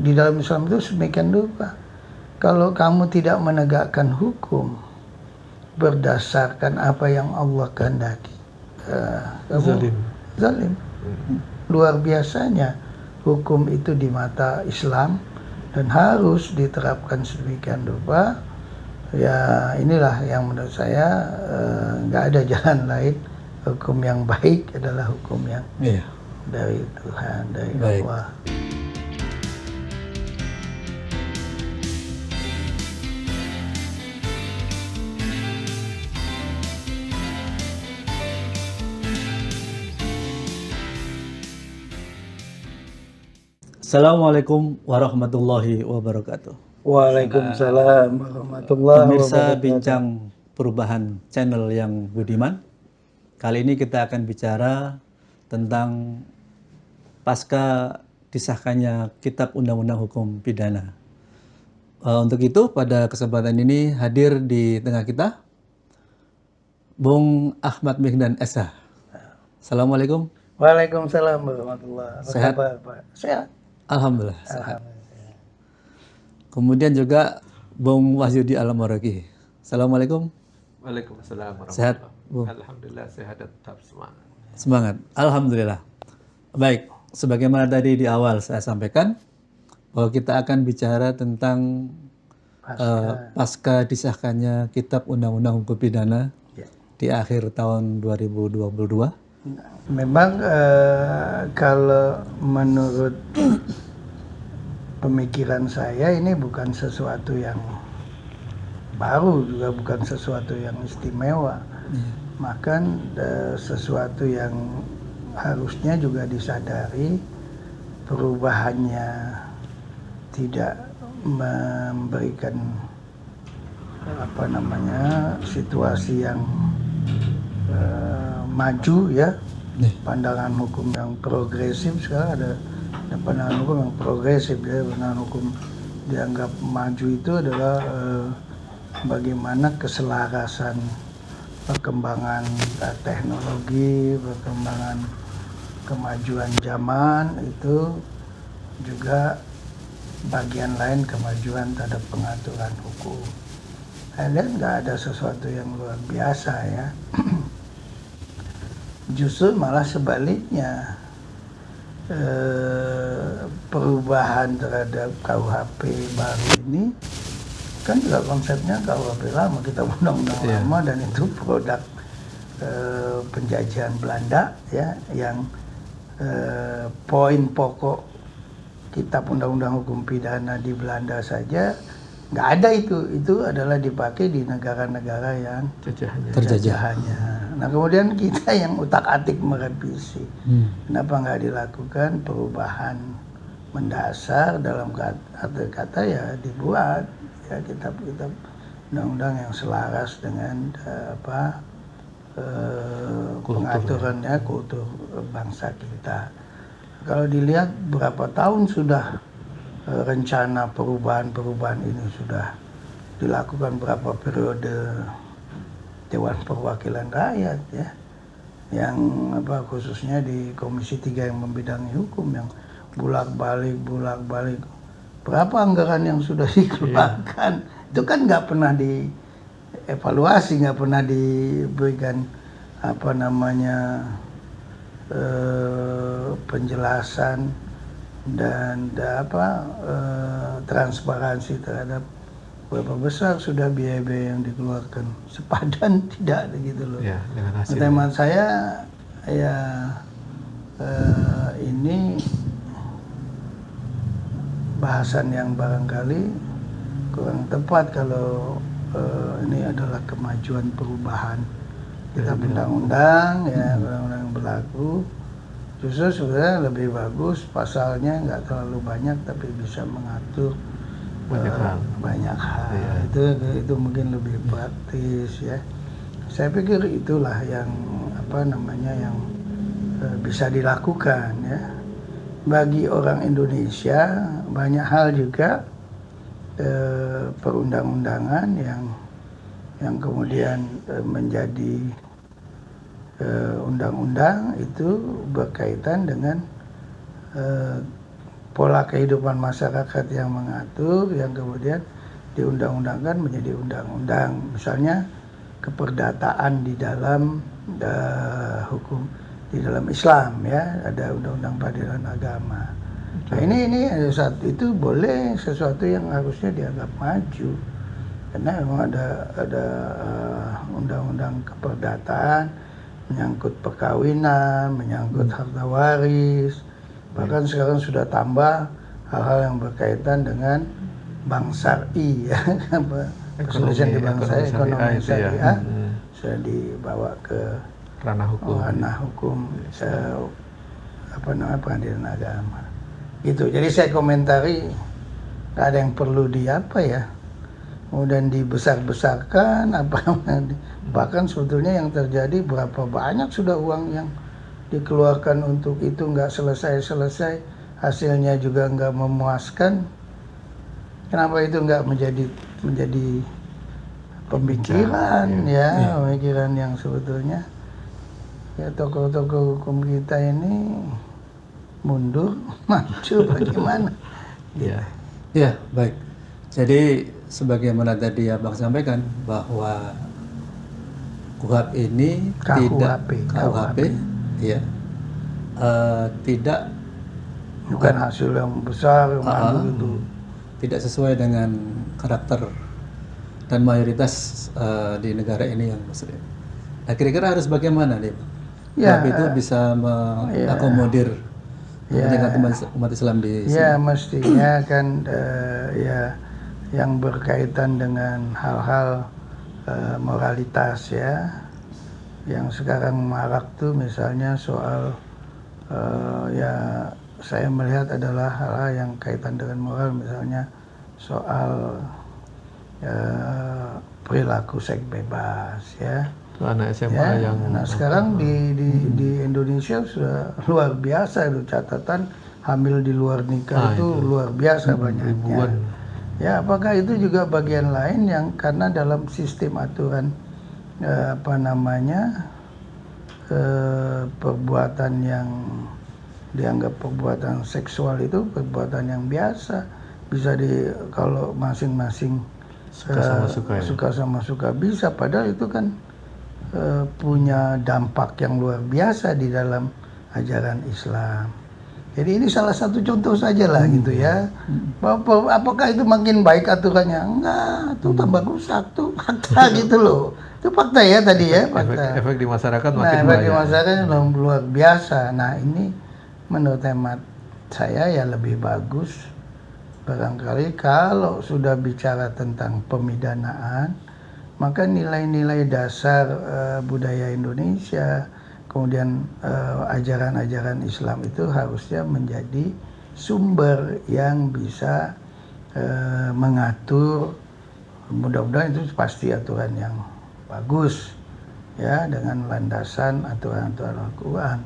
di dalam Islam itu sedemikian rupa. Kalau kamu tidak menegakkan hukum berdasarkan apa yang Allah kehendaki, kamu zalim. Luar biasanya hukum itu di mata Islam dan harus diterapkan sedemikian rupa. Ya inilah yang menurut saya nggak ada jalan lain. Hukum yang baik adalah hukum yang dari Tuhan, dari Allah. Assalamualaikum warahmatullahi wabarakatuh. Waalaikumsalam warahmatullahi Pemirsa wabarakatuh. Bincang Perubahan channel yang budiman. Kali ini kita akan bicara tentang pasca disahkannya Kitab Undang-Undang Hukum Pidana. Untuk itu pada kesempatan ini hadir di tengah kita Bung Ahmad Mihdan Esa. Assalamualaikum. Waalaikumsalam warahmatullahi wabarakatuh. Sehat? Pak? Sehat. Alhamdulillah sehat. Kemudian juga Bung Wahyudi Al-Maraki. Assalamualaikum. Waalaikumsalam warahmatullahi Sehat, wabarakatuh. Alhamdulillah sehat dan tetap semangat. Semangat. Alhamdulillah. Baik, sebagaimana tadi di awal saya sampaikan bahwa kita akan bicara tentang pasca disahkannya Kitab Undang-Undang Hukum Pidana di akhir tahun 2022. Memang kalau menurut pemikiran saya ini bukan sesuatu yang baru, juga bukan sesuatu yang istimewa. Bahkan sesuatu yang harusnya juga disadari, perubahannya tidak memberikan situasi yang maju ya, pandangan hukum yang progresif. Sekarang ada pandangan hukum yang progresif ya. Pandangan hukum dianggap maju itu adalah bagaimana keselarasan perkembangan teknologi, perkembangan kemajuan zaman itu juga bagian lain kemajuan terhadap pengaturan hukum. Saya lihat nggak ada sesuatu yang luar biasa ya. Justru malah sebaliknya, perubahan terhadap KUHP baru ini kan juga konsepnya KUHP lama, kita undang-undang lama, dan itu produk penjajahan Belanda ya, yang poin pokok Kitab Undang-Undang Hukum Pidana di Belanda saja nggak ada itu adalah dipakai di negara-negara yang terjajahannya. Nah kemudian kita yang utak-atik merevisi, kenapa nggak dilakukan perubahan mendasar, dalam kata ya dibuat ya kitab-kitab undang-undang yang selaras dengan pengaturannya, kultur bangsa kita. Kalau dilihat berapa tahun sudah rencana perubahan ini sudah dilakukan, berapa periode Dewan Perwakilan Rakyat ya, yang khususnya di Komisi 3 yang membidangi hukum, yang bolak-balik berapa anggaran yang sudah dikeluarkan, itu kan nggak pernah dievaluasi, nggak pernah diberikan penjelasan dan transparansi terhadap berapa besar sudah biaya-biaya yang dikeluarkan. Sepadan tidak ada gitu loh. Ya, dengan hasilnya. Tema saya ya ini bahasan yang barangkali kurang tepat kalau ini adalah kemajuan perubahan kitab undang-undang ya, undang-undang yang berlaku. Justru sebenarnya lebih bagus pasalnya nggak terlalu banyak tapi bisa mengatur banyak hal. Ya. Itu mungkin lebih praktis ya. Saya pikir itulah yang yang bisa dilakukan ya. Bagi orang Indonesia banyak hal juga perundang-undangan yang kemudian menjadi undang-undang itu berkaitan dengan pola kehidupan masyarakat yang mengatur, yang kemudian diundang-undangkan menjadi undang-undang. Misalnya keperdataan di dalam hukum di dalam Islam, ya, ada undang-undang peradilan agama. Nah, ini saat itu boleh sesuatu yang harusnya dianggap maju, karena memang ada undang-undang keperdataan menyangkut perkawinan, menyangkut harta waris, bahkan sekarang sudah tambah hal-hal yang berkaitan dengan bank syar'i, ya, perselisihan di bangsa, ekonomi syariah, sudah dibawa ke ranah hukum pengadilan agama. Gitu. Jadi saya komentari nggak ada yang perlu kemudian dibesar-besarkan bahkan sebetulnya yang terjadi berapa banyak sudah uang yang dikeluarkan untuk itu nggak selesai, hasilnya juga nggak memuaskan. Kenapa itu nggak menjadi pemikiran, pemikiran yang sebetulnya ya tokoh-tokoh hukum kita ini mundur, maju bagaimana? Ya, baik. Jadi sebagaimana tadi Abang sampaikan bahwa KUHP ini tidak bukan hasil yang besar itu. Tidak sesuai dengan karakter dan mayoritas di negara ini yang Muslim. Nah, kira-kira harus bagaimana nih, Bang? KUHP itu bisa mengakomodir umat Islam di sini. Ya, mestinya kan yang berkaitan dengan hal-hal moralitas, ya, yang sekarang marak tuh misalnya soal saya melihat adalah hal-hal yang kaitan dengan moral, misalnya soal perilaku seks bebas, ya. Anak SMA Nah, sekarang di Indonesia sudah luar biasa itu catatan hamil di luar nikah itu luar biasa banyaknya. Ya, apakah itu juga bagian lain yang karena dalam sistem aturan perbuatan yang dianggap perbuatan seksual itu perbuatan yang biasa, bisa kalau masing-masing suka sama suka bisa, padahal itu kan punya dampak yang luar biasa di dalam ajaran Islam. Jadi ini salah satu contoh saja lah gitu, ya. Apakah itu makin baik aturannya? Enggak, itu tambah rusak tuh, fakta gitu loh. Itu fakta ya tadi, ya, fakta. Efek di masyarakat makin efek banyak. di masyarakat luar biasa. Nah, ini menurut hemat saya ya lebih bagus barangkali kalau sudah bicara tentang pemidanaan, maka nilai-nilai dasar budaya Indonesia, kemudian ajaran-ajaran Islam itu harusnya menjadi sumber yang bisa mengatur. Mudah-mudahan itu pasti aturan yang bagus, ya, dengan landasan aturan-aturan Al-Quran.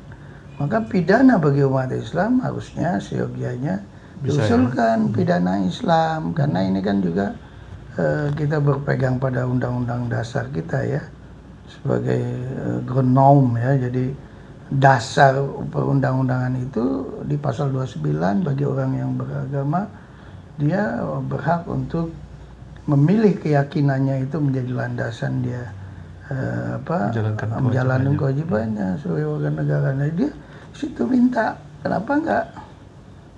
Maka pidana bagi umat Islam harusnya seyogianya diusulkan pidana Islam, karena ini kan juga kita berpegang pada undang-undang dasar kita, ya, sebagai ground, ya. Jadi dasar perundang-undangan itu di pasal 29 bagi orang yang beragama, dia berhak untuk memilih keyakinannya itu menjadi landasan dia menjalankan kewajibannya sebagai warga negara. Nah, dia situ minta, kenapa enggak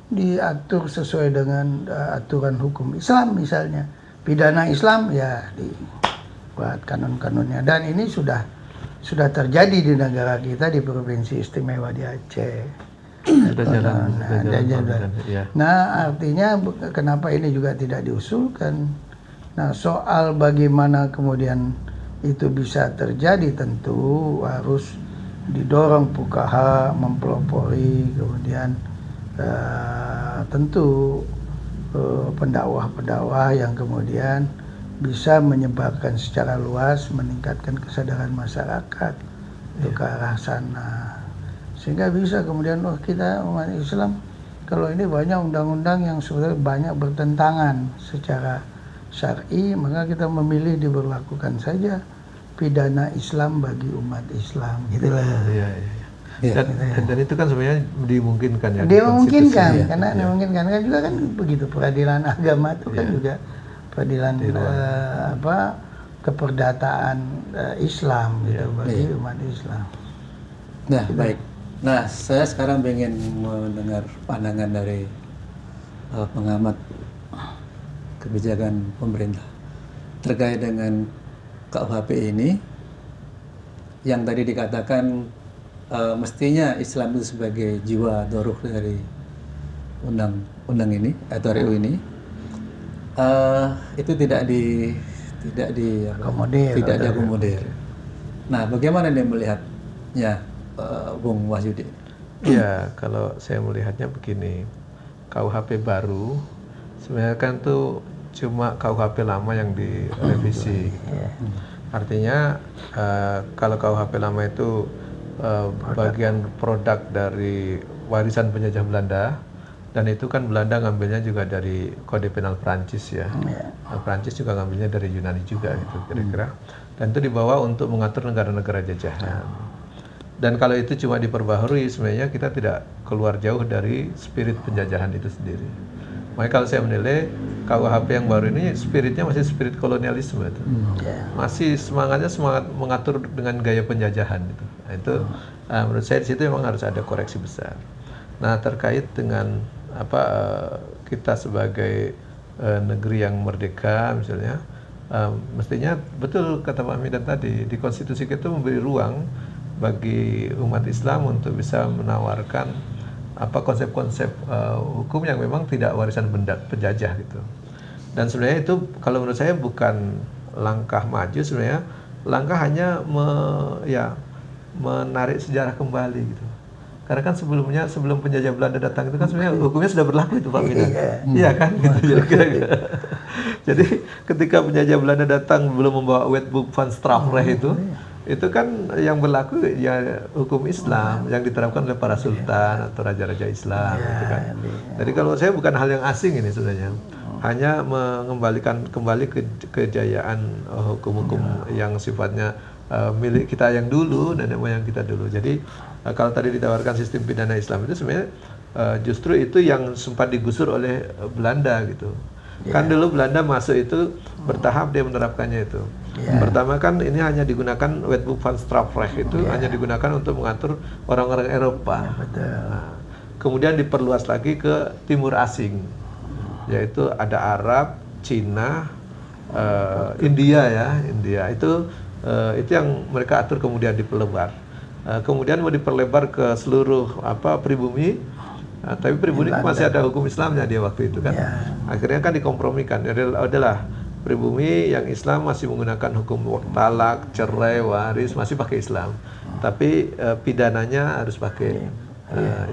diatur sesuai dengan aturan hukum Islam, misalnya pidana Islam, ya, dibuat kanon-kanonnya. Dan ini sudah terjadi di negara kita, di Provinsi Istimewa di Aceh. Nah, artinya kenapa ini juga tidak diusulkan? Nah, soal bagaimana kemudian itu bisa terjadi tentu harus didorong fuqaha mempelopori, kemudian tentu pendakwah-pendakwah yang kemudian bisa menyebarkan secara luas, meningkatkan kesadaran masyarakat untuk ke arah sana, sehingga bisa kemudian kita umat Islam, kalau ini banyak undang-undang yang sebenarnya banyak bertentangan secara syar'i, maka kita memilih diberlakukan saja pidana Islam bagi umat Islam, gitulah. Iya. Dan itu kan sebenarnya dimungkinkan ya. Dia di memungkinkan, konstitusi. karena memungkinkan kan juga kan begitu peradilan agama itu kan juga peradilan keperdataan Islam gitu bagi umat Islam. Nah, baik. Nah, saya sekarang ingin mendengar pandangan dari pengamat kebijakan pemerintah terkait dengan KUHP ini yang tadi dikatakan mestinya Islam itu sebagai jiwa atau ruh dari undang-undang ini atau RUU ini itu tidak diakomodir. Nah, bagaimana Anda melihatnya, Bung Wahyudi? Ya, kalau saya melihatnya begini, KUHP baru sebenarnya kan tuh cuma KUHP lama yang direvisi. Gitu. Artinya kalau KUHP lama itu bagian produk dari warisan penjajah Belanda, dan itu kan Belanda ngambilnya juga dari Kode Penal Prancis ya. Nah, Prancis juga ngambilnya dari Yunani juga gitu kira-kira. Dan itu dibawa untuk mengatur negara-negara jajahan. Dan kalau itu cuma diperbaharui, sebenarnya kita tidak keluar jauh dari spirit penjajahan itu sendiri. Makanya kalau saya menilai KUHP yang baru ini spiritnya masih spirit kolonialisme itu. Masih semangat mengatur dengan gaya penjajahan itu. Nah, itu menurut saya di situ memang harus ada koreksi besar. Nah, terkait dengan kita sebagai negeri yang merdeka misalnya, mestinya betul kata Pak Midan tadi, di konstitusi kita memberi ruang bagi umat Islam untuk bisa menawarkan konsep-konsep hukum yang memang tidak warisan penjajah gitu. Dan sebenarnya itu kalau menurut saya bukan langkah maju, sebenarnya langkah hanya menarik sejarah kembali gitu. Karena kan sebelum penjajah Belanda datang itu kan sebenarnya hukumnya sudah berlaku itu Pak Midan. Iya kan gitu kira-kira. Jadi ketika penjajah Belanda datang belum membawa Wetboek van Strafrecht itu kan yang berlaku ya hukum Islam yang diterapkan oleh para sultan atau raja-raja Islam gitu kan. Jadi kalau saya bukan hal yang asing ini sebenarnya. Hanya mengembalikan kembali kejayaan hukum-hukum yang sifatnya milik kita yang dulu dan yang kita dulu. Jadi kalau tadi ditawarkan sistem pidana Islam itu sebenarnya justru itu yang sempat digusur oleh Belanda gitu. Kan dulu Belanda masuk itu bertahap dia menerapkannya itu. Pertama kan ini hanya digunakan Wetboek van Strafrecht itu hanya digunakan untuk mengatur orang-orang Eropa. Nah, kemudian diperluas lagi ke timur asing, yaitu ada Arab, Cina, India itu yang mereka atur kemudian diperlebar. Kemudian mau diperlebar ke seluruh pribumi. Tapi pribumi masih ada hukum Islamnya dia waktu itu kan. Akhirnya kan dikompromikan. Jadi adalah pribumi yang Islam masih menggunakan hukum talak, cerai, waris masih pakai Islam. Tapi pidananya harus pakai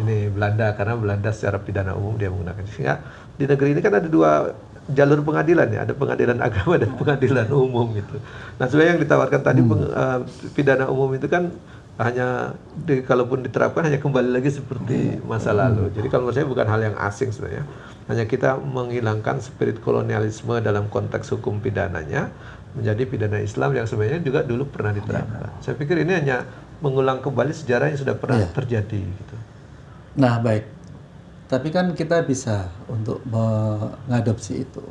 ini Belanda, karena Belanda secara pidana umum dia menggunakan. Sehingga di negeri ini kan ada dua jalur pengadilan ya, ada pengadilan agama dan pengadilan umum gitu. Nah, sebenarnya yang ditawarkan tadi pidana umum itu kan hanya kalaupun diterapkan hanya kembali lagi seperti masa lalu. Jadi kalau menurut saya bukan hal yang asing sebenarnya. Hanya kita menghilangkan spirit kolonialisme dalam konteks hukum pidananya menjadi pidana Islam yang sebenarnya juga dulu pernah diterapkan. Saya pikir ini hanya mengulang kembali sejarah yang sudah pernah terjadi gitu. Nah, baik. Tapi kan kita bisa untuk mengadopsi itu.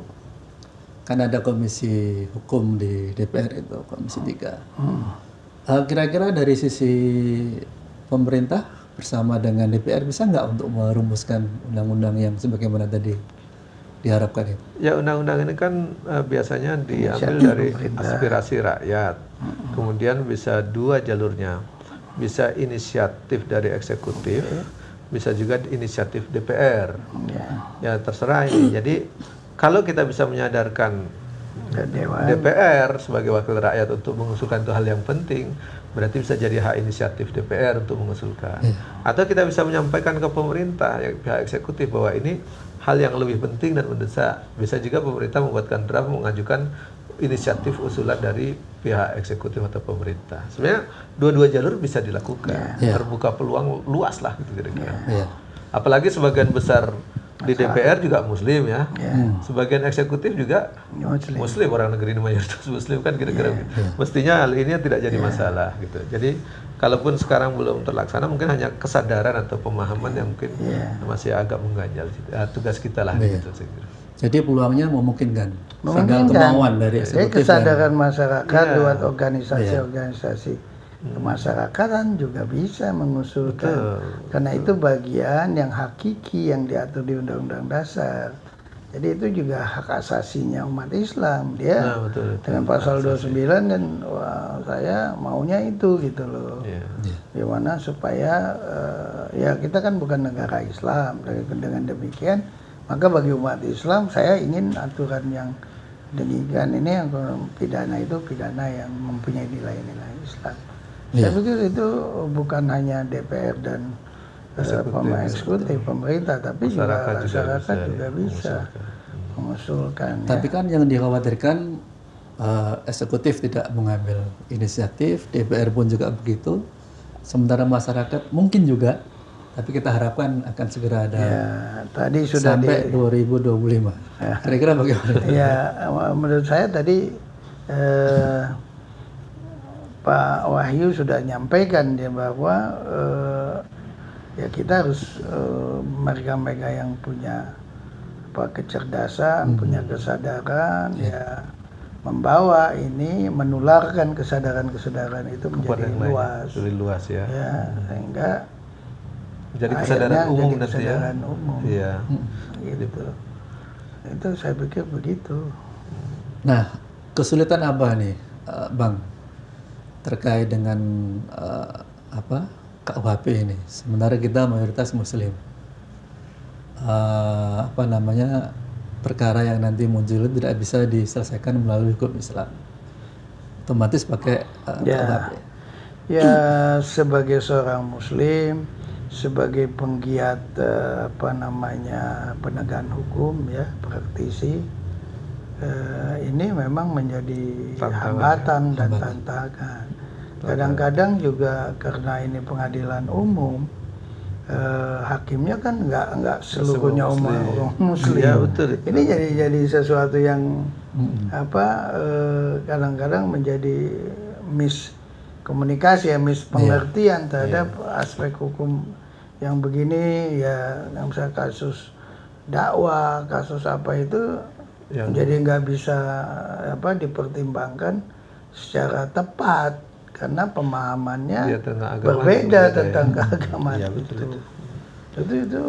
Kan ada komisi hukum di DPR itu, komisi 3. Kira-kira dari sisi pemerintah bersama dengan DPR bisa nggak untuk merumuskan undang-undang yang sebagaimana tadi diharapkan itu? Ya, undang-undang ini kan biasanya diambil dari aspirasi rakyat. Kemudian bisa dua jalurnya. Bisa inisiatif dari eksekutif, bisa juga inisiatif DPR. Ya terserah ini. Jadi kalau kita bisa menyadarkan DPR sebagai wakil rakyat untuk mengusulkan itu hal yang penting, berarti bisa jadi hak inisiatif DPR untuk mengusulkan. Atau kita bisa menyampaikan ke pemerintah, pihak eksekutif, bahwa ini hal yang lebih penting dan mendesak. Bisa juga pemerintah membuatkan draft mengajukan inisiatif usulan dari pihak eksekutif atau pemerintah. Sebenarnya dua-dua jalur bisa dilakukan, terbuka peluang luas lah gitu kira-kira. Apalagi sebagian besar Di DPR juga Muslim ya. Sebagian eksekutif juga Muslim. Muslim, orang negeri ini mayoritas Muslim kan kira-kira gitu. Mestinya hal ini tidak jadi masalah gitu. Jadi kalaupun sekarang belum terlaksana, mungkin hanya kesadaran atau pemahaman yang mungkin masih agak mengganjal. Tugas kita lah gitu saya kira. Jadi peluangnya memungkinkan. Tinggal kemauan dari eksekutif. Kesadaran masyarakat lewat organisasi-organisasi kemasyarakatan juga bisa mengusulkan. Karena itu bagian yang hakiki yang diatur di Undang-Undang Dasar. Jadi itu juga hak asasinya umat Islam. Dia dengan pasal 29 dan saya maunya itu gitu loh. Gimana supaya ya kita kan bukan negara Islam. Dengan demikian maka bagi umat Islam saya ingin aturan yang demikian ini yang pidana itu pidana yang mempunyai nilai-nilai Islam. Saya pikir itu bukan hanya DPR dan eksekutif pemerintah, tapi juga masyarakat juga bisa mengusulkan. Tapi kan yang dikhawatirkan eksekutif tidak mengambil inisiatif, DPR pun juga begitu. Sementara masyarakat mungkin juga, tapi kita harapkan akan segera ada tadi sudah sampai 2025. Kira-kira bagaimana? Ya, menurut saya tadi Pak Wahyu sudah nyampaikan dia bahwa ya kita harus mereka-mereka yang punya kecerdasan, punya kesadaran, ya membawa ini, menularkan kesadaran-kesadaran itu menjadi luas. Lebih luas ya. Sehingga jadi kesadaran umum nanti kesadaran umum. Iya. Gitu. Itu saya pikir begitu. Nah, kesulitan apa nih, Bang, terkait dengan KUHP ini? Sementara kita mayoritas Muslim. Perkara yang nanti muncul tidak bisa diselesaikan melalui hukum Islam. Otomatis pakai KUHP. Ya, sebagai seorang Muslim, sebagai penggiat penegakan hukum ya, praktisi, ini memang menjadi hambatan dan tantangan. Kadang-kadang juga karena ini pengadilan umum, hakimnya kan nggak seluruhnya orang Muslim. Ya, betul. Ini jadi sesuatu yang kadang-kadang menjadi miskomunikasi ya, mispengertian terhadap aspek hukum yang begini ya, misalnya kasus dakwah, kasus apa itu jadi nggak bisa dipertimbangkan secara tepat karena pemahamannya berbeda tentang keagamaan itu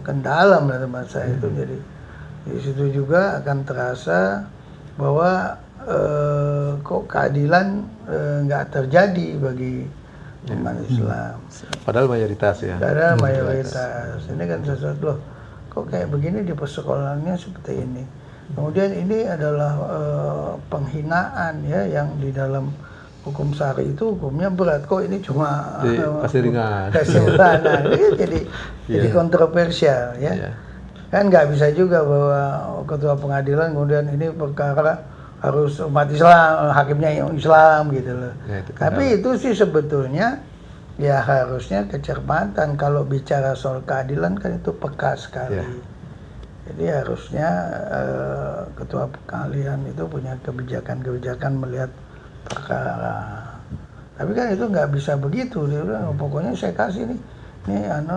kendala menurut saya itu. Jadi di situ juga akan terasa bahwa kok keadilan nggak terjadi bagi umat Islam. Padahal mayoritas ya. Padahal mayoritas. Ini kan sesuatu loh, kok kayak begini di persekolahannya seperti ini. Kemudian ini adalah penghinaan ya, yang di dalam hukum syari itu hukumnya berat. Kok ini cuma kasih ringan. Nah, ini jadi kontroversial ya. Kan nggak bisa juga bahwa ketua pengadilan kemudian ini perkara harus umat Islam, hakimnya yang Islam gitu loh. Tapi itu sih sebetulnya ya harusnya kecermatan. Kalau bicara soal keadilan kan itu peka sekali. Jadi harusnya ketua pengadilan itu punya kebijakan-kebijakan melihat perkara. Tapi kan itu nggak bisa begitu. Dia bilang pokoknya saya kasih nih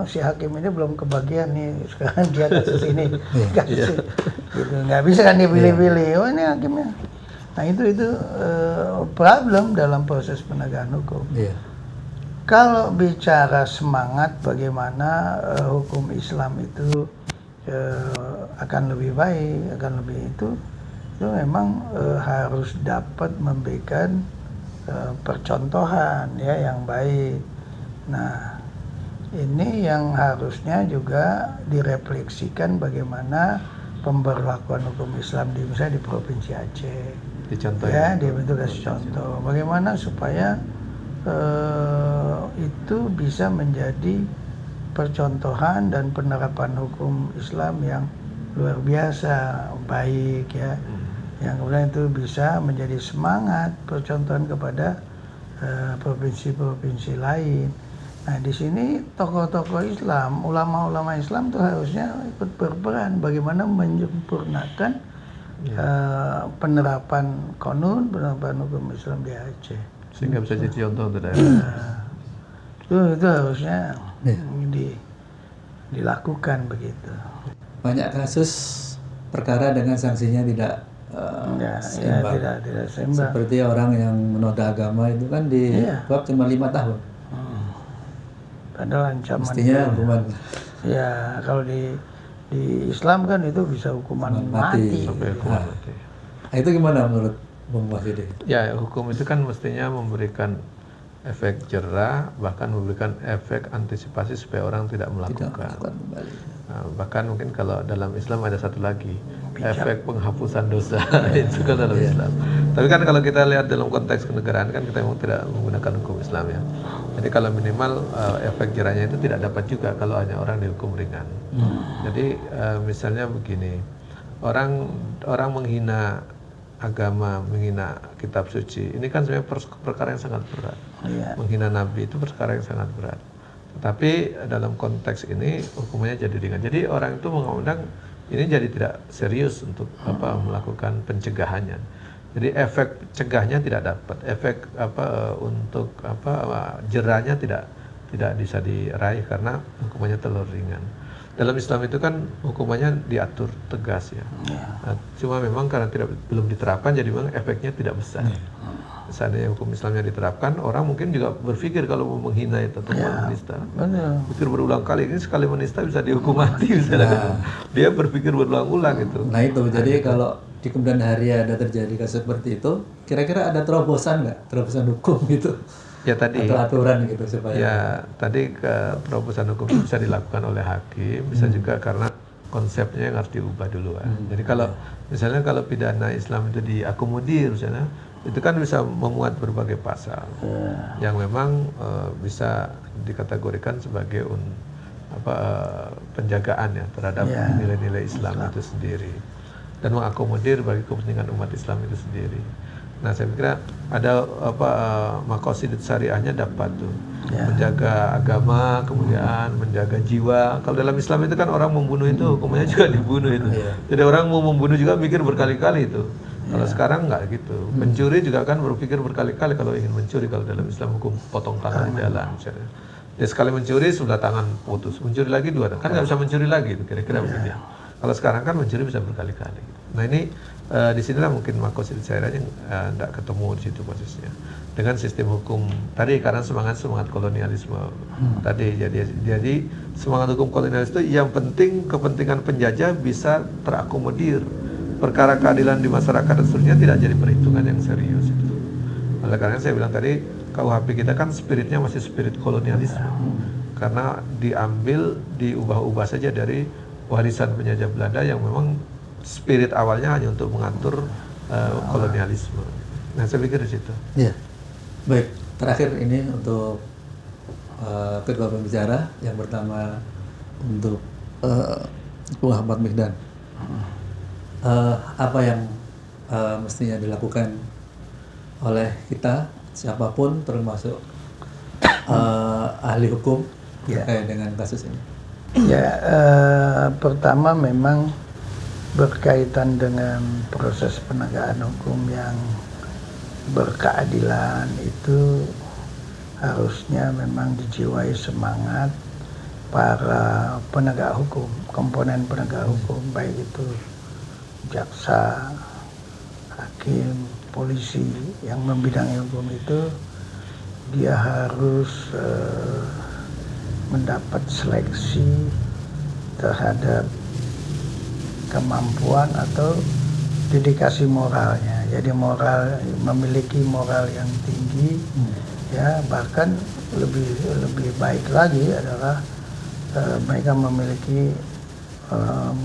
si hakim ini belum kebagian nih, sekarang dia kasus ini kasih. Gitu. Nggak bisa kan dipilih-pilih. Oh ini hakimnya. Nah itu problem dalam proses penegakan hukum. Kalau bicara semangat bagaimana hukum Islam itu akan lebih baik, akan lebih itu memang harus dapat memberikan percontohan ya yang baik. Nah ini yang harusnya juga direfleksikan bagaimana pemberlakuan hukum Islam misalnya di Provinsi Aceh. Dicontoh ya, dibentuk kasih contoh. Bagaimana supaya itu bisa menjadi percontohan dan penerapan hukum Islam yang luar biasa baik ya. Yang kemudian itu bisa menjadi semangat percontohan kepada provinsi-provinsi lain. Nah di sini tokoh-tokoh Islam, ulama-ulama Islam tuh harusnya ikut berperan bagaimana menyempurnakan penerapan konun, penerapan hukum Islam di Aceh. Sehingga bisa jadi contoh untuk daerah. Itu harusnya dilakukan begitu. Banyak kasus perkara dengan sanksinya tidak seimbang. Tidak seimbang. Seperti orang yang menodai agama itu kan dihukum cuma 5 tahun. Padahal ancaman Mestinya hukuman. Ya kalau di Islam kan itu bisa hukuman mati. Sampai hukuman mati. Nah, itu gimana menurut Bung Wahyudi? Ya, hukum itu kan mestinya memberikan efek jerah, bahkan memberikan efek antisipasi supaya orang tidak melakukan. Kembali. Nah, bahkan mungkin kalau dalam Islam ada satu lagi, efek penghapusan dosa. Itu kan dalam Islam. Tapi kan kalau kita lihat dalam konteks kenegaraan kan kita memang tidak menggunakan hukum Islam ya. Jadi kalau minimal efek jerahnya itu tidak dapat juga kalau hanya orang dihukum ringan. Jadi misalnya begini, orang menghina agama, menghina kitab suci, ini kan sebenarnya perkara yang sangat berat. Menghina Nabi itu perkara yang sangat berat. Tetapi dalam konteks ini hukumannya jadi ringan. Jadi orang itu mengundang ini jadi tidak serius untuk melakukan pencegahannya. Jadi efek cegahnya tidak dapat, efek untuk jerahnya tidak bisa diraih karena hukumannya terlalu ringan. Dalam Islam itu kan hukumannya diatur tegas ya. Nah, cuma memang karena belum diterapkan jadi memang efeknya tidak besar. Seandainya hukum Islamnya diterapkan, orang mungkin juga berpikir kalau mau menghina itu atau menista. Pikir berulang kali, ini sekali menista bisa dihukum mati misalnya. Dia berpikir berulang-ulang itu. Nah itu, jadi kalau di kemudian hari ada terjadi kasus seperti itu, kira-kira ada terobosan nggak? Terobosan hukum gitu? Ya tadi. Atau aturan gitu supaya? Ya tadi terobosan hukum itu bisa dilakukan oleh hakim, bisa juga karena konsepnya yang harus diubah dulu kan. Jadi kalau misalnya kalau pidana Islam itu diakomodir misalnya, itu kan bisa memuat berbagai pasal yang memang bisa dikategorikan sebagai penjagaan ya terhadap nilai-nilai Islam itu sendiri dan mengakomodir bagi kepentingan umat Islam itu sendiri. Nah saya pikir ada maqasid syariahnya dapat tuh menjaga agama, kemudian menjaga jiwa. Kalau dalam Islam itu kan orang membunuh itu hukumannya juga dibunuh itu. Jadi orang mau membunuh juga mikir berkali-kali itu. Kalau sekarang nggak gitu. Pencuri juga kan berpikir berkali-kali kalau ingin mencuri. Kalau dalam Islam hukum potong tangan di jalan misalnya. Dia sekali mencuri sudah tangan putus. Mencuri lagi 2 kan nggak bisa mencuri lagi itu kira-kira begitu. Kalau sekarang kan mencuri bisa berkali-kali. Nah ini disinilah mungkin maqasid syariahnya nggak ketemu di situ posisinya. Dengan sistem hukum tadi karena semangat kolonialisme tadi. Jadi semangat hukum kolonialis itu yang penting kepentingan penjajah bisa terakomodir. Perkara keadilan di masyarakat dan seterusnya tidak jadi perhitungan yang serius itu. Oleh karena saya bilang tadi KUHP kita kan spiritnya masih spirit kolonialisme karena diubah-ubah saja dari warisan penjajah Belanda yang memang spirit awalnya hanya untuk mengatur kolonialisme. Nah saya pikir di situ. Ya, baik. Terakhir ini untuk kedua pembicara. Yang pertama untuk Bung Ahmad Mihdan. Apa yang mestinya dilakukan oleh kita siapapun termasuk ahli hukum terkait dengan kasus ini? Ya, pertama memang berkaitan dengan proses penegakan hukum yang berkeadilan itu harusnya memang dijiwai semangat para penegak hukum, komponen penegak hukum, baik itu jaksa, hakim, polisi yang membidangi hukum itu dia harus mendapat seleksi terhadap kemampuan atau dedikasi moralnya. Jadi memiliki moral yang tinggi, ya bahkan lebih baik lagi adalah mereka memiliki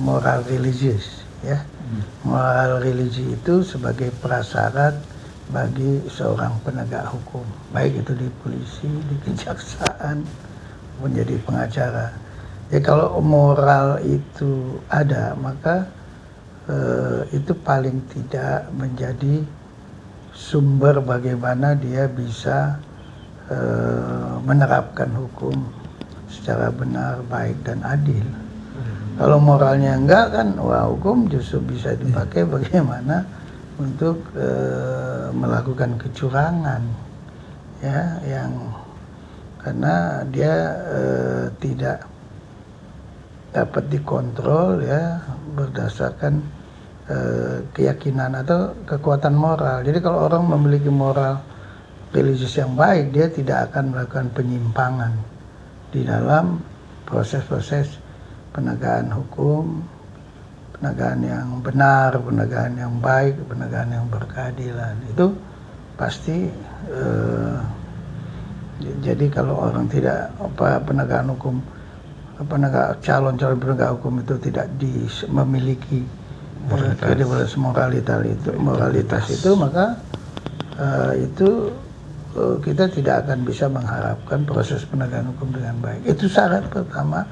moral religius, ya. Moral religi itu sebagai prasyarat bagi seorang penegak hukum, baik itu di polisi, di kejaksaan, menjadi pengacara. Ya kalau moral itu ada, maka itu paling tidak menjadi sumber bagaimana dia bisa menerapkan hukum secara benar, baik dan adil. Kalau moralnya enggak kan, wah hukum justru bisa dipakai bagaimana untuk melakukan kecurangan, ya, yang karena dia tidak dapat dikontrol ya berdasarkan keyakinan atau kekuatan moral. Jadi kalau orang memiliki moral religius yang baik, dia tidak akan melakukan penyimpangan di dalam proses-proses penegakan hukum, penegakan yang benar, penegakan yang baik, penegakan yang berkeadilan. Itu pasti jadi kalau orang tidak penegakan hukum, calon-calon penegak hukum itu tidak memiliki moralitas itu, maka itu kita tidak akan bisa mengharapkan proses penegakan hukum dengan baik. Itu syarat pertama.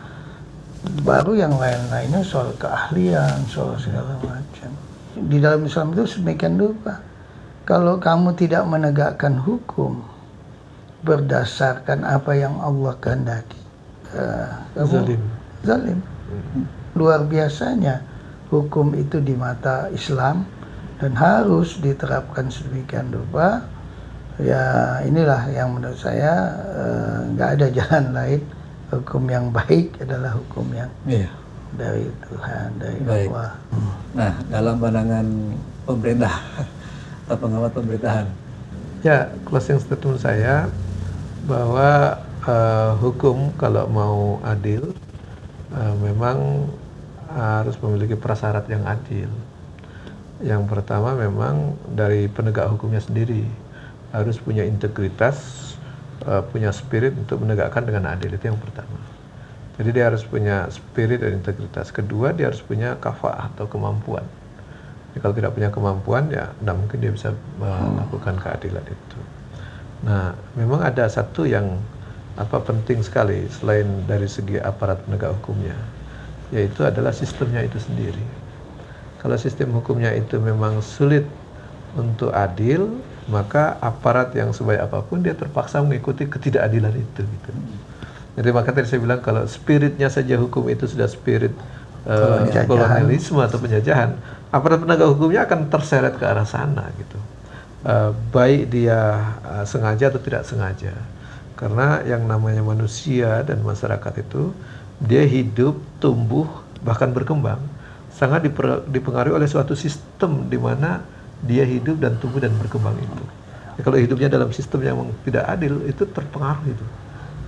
Baru yang lain-lainnya soal keahlian, soal segala macam. Di dalam Islam itu sedemikian rupa. Kalau kamu tidak menegakkan hukum berdasarkan apa yang Allah kehendaki, kamu zalim. Luar biasanya hukum itu di mata Islam dan harus diterapkan sedemikian rupa. Ya inilah yang menurut saya nggak ada jalan lain. Hukum yang baik adalah hukum yang dari Tuhan, dari Allah. Nah, dalam pandangan pemerintah atau pengamat pemerintahan. Ya, closing statement saya bahwa hukum kalau mau adil memang harus memiliki prasyarat yang adil. Yang pertama memang dari penegak hukumnya sendiri harus punya integritas, punya spirit untuk menegakkan dengan adil, itu yang pertama. Jadi dia harus punya spirit dan integritas. Kedua, dia harus punya kafaah atau kemampuan. Jadi kalau tidak punya kemampuan, ya tidak mungkin dia bisa melakukan keadilan itu. Nah, memang ada satu yang penting sekali selain dari segi aparat penegak hukumnya, yaitu adalah sistemnya itu sendiri. Kalau sistem hukumnya itu memang sulit untuk adil, maka aparat yang sebaik apapun dia terpaksa mengikuti ketidakadilan itu gitu. Jadi maka tadi saya bilang kalau spiritnya saja hukum itu sudah spirit kolonialisme atau penjajahan, aparat penegak hukumnya akan terseret ke arah sana gitu. Baik dia sengaja atau tidak sengaja. Karena yang namanya manusia dan masyarakat itu dia hidup, tumbuh, bahkan berkembang sangat dipengaruhi oleh suatu sistem di mana dia hidup dan tumbuh dan berkembang itu. Ya, kalau hidupnya dalam sistem yang tidak adil, itu terpengaruh itu.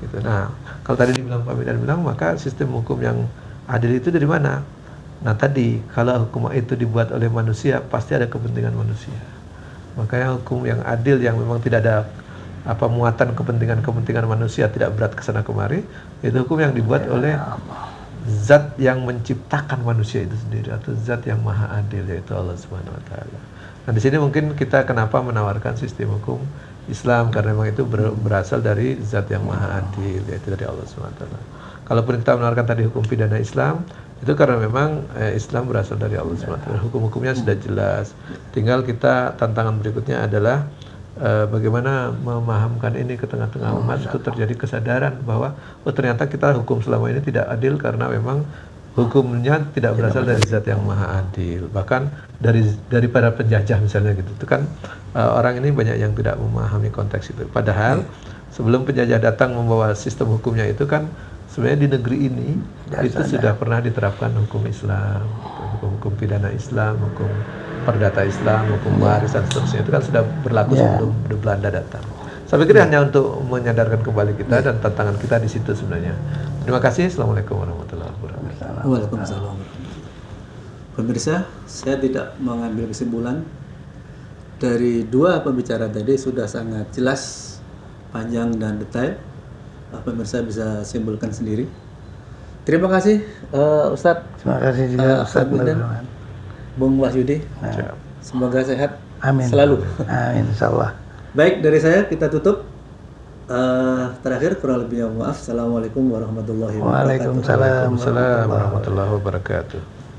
Gitu. Nah, kalau tadi dibilang Pak Medan bilang, maka sistem hukum yang adil itu dari mana? Nah tadi, kalau hukum itu dibuat oleh manusia, pasti ada kepentingan manusia. Makanya hukum yang adil yang memang tidak ada muatan kepentingan manusia, tidak berat kesana kemari, itu hukum yang dibuat oleh zat yang menciptakan manusia itu sendiri, atau zat yang maha adil, yaitu Allah Subhanahu wa Ta'ala. Nah di sini mungkin kita kenapa menawarkan sistem hukum Islam, karena memang itu berasal dari zat yang maha adil, yaitu dari Allah Subhanahu wa Ta'ala. Kalaupun kita menawarkan tadi hukum pidana Islam, itu karena memang Islam berasal dari Allah Subhanahu wa Ta'ala. Hukum-hukumnya sudah jelas. Tinggal kita, tantangan berikutnya adalah bagaimana memahamkan ini ke tengah-tengah umat, itu terjadi kesadaran bahwa ternyata kita hukum selama ini tidak adil karena memang hukumnya tidak berasal dari zat yang maha adil. Bahkan dari para penjajah misalnya gitu. Itu kan orang ini banyak yang tidak memahami konteks itu. Padahal sebelum penjajah datang membawa sistem hukumnya itu kan sebenarnya di negeri ini itu sudah pernah diterapkan hukum Islam, hukum pidana Islam, hukum perdata Islam, hukum waris dan seterusnya. Itu kan sudah berlaku sebelum Belanda datang. Saya pikir hanya untuk menyadarkan kembali kita dan tantangan kita di situ sebenarnya. Terima kasih. Assalamualaikum warahmatullahi wabarakatuh. Waalaikumsalam. Pemirsa, saya tidak mengambil kesimpulan dari dua pembicara tadi, sudah sangat jelas, panjang dan detail. Pemirsa bisa simpulkan sendiri. Terima kasih Ustadz. Terima kasih juga Ustadz dan Bung Wahyudi. Semoga sehat. Amin. Selalu. Amin, insyaallah. Baik, dari saya kita tutup. Terakhir kurang lebihnya maaf. Assalamualaikum warahmatullahi wabarakatuh. Waalaikumsalam Waalaikumsalam warahmatullahi wabarakatuh.